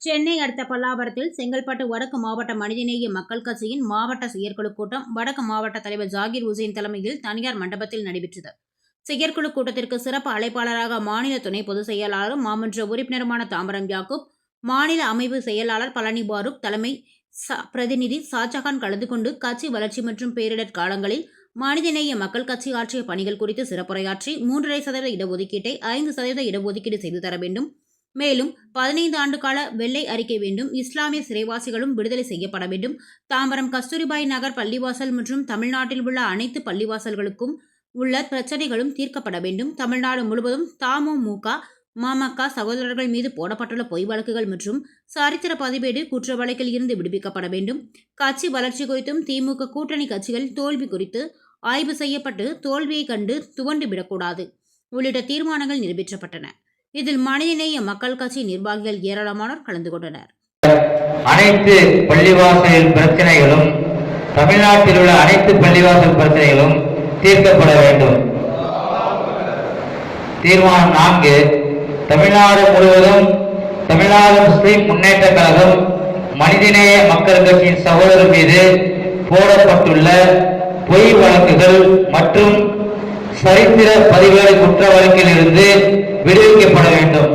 சென்னை அடுத்த பல்லாவரத்தில் செங்கல்பட்டு வடக்கு மாவட்ட மனிதநேய மக்கள் கட்சியின் மாவட்ட செயற்குழு கூட்டம் வடக்கு மாவட்ட தலைவர் ஜாகிர் உசேன் தலைமையில் தனியார் மண்டபத்தில் நடைபெற்றது. செயற்குழு கூட்டத்திற்கு சிறப்பு அழைப்பாளராக மாநில துணை பொதுச் செயலாளரும் மாமன்ற உறுப்பினருமான தாம்பரம் யாக்கூப், மாநில அமைப்பு செயலாளர் பழனி பாரூக், தலைமை பிரதிநிதி ஷாஜகான் கலந்து கொண்டு கட்சி வளர்ச்சி மற்றும் பேரிடர் காலங்களில் மனிதநேய மக்கள் கட்சி ஆற்றிய பணிகள் குறித்து சிறப்புரையாற்றி 3.5% இடஒதுக்கீட்டை 5% இடஒதுக்கீடு செய்து தர வேண்டும், மேலும் 15 ஆண்டு கால வெள்ளை அறிக்கை வேண்டும், இஸ்லாமிய சிறைவாசிகளும் விடுதலை செய்யப்பட வேண்டும், தாம்பரம் கஸ்தூரிபாய் நகர் பள்ளிவாசல் மற்றும் தமிழ்நாட்டில் உள்ள அனைத்து பள்ளிவாசல்களுக்கும் உள்ள பிரச்சனைகளும் தீர்க்கப்பட வேண்டும், தமிழ்நாடு முழுவதும் தமுமுக மமக சகோதரர்கள் மீது போடப்பட்டுள்ள பொய் வழக்குகள் மற்றும் சரித்திர பதிவேடு குற்ற வழக்கில் இருந்து விடுவிக்கப்பட வேண்டும், கட்சி வளர்ச்சி குறித்தும் திமுக கூட்டணி கட்சிகள் தோல்வி குறித்து ஆய்வு செய்யப்பட்டு தோல்வியை கண்டு துவண்டு விடக்கூடாது உள்ளிட்ட தீர்மானங்கள் நிறைவேற்றப்பட்டன. இதில் மனிதநேய மக்கள் கட்சி நிர்வாகிகள் ஏராளமானோர் கலந்து கொண்டனர். அனைத்து பள்ளிவாசல் பிரச்சனைகளும் தமிழ்நாட்டில் உள்ள அனைத்து பள்ளிவாசல் பிரச்சனைகளும் தீர்க்கப்பட வேண்டும். தீர்மானம் 4, தமிழ்நாடு முழுவதும் தமிழ்நாடு முஸ்லிம் முன்னேற்ற கழகம் மனிதநேய மக்கள் கட்சியின் சகோதரர் மீது போடப்பட்டுள்ள பொய் வழக்குகள் மற்றும் சரித்திர பதிவேடு குற்ற வழக்கில் இருந்து விடுவிக்கப்பட வேண்டும்.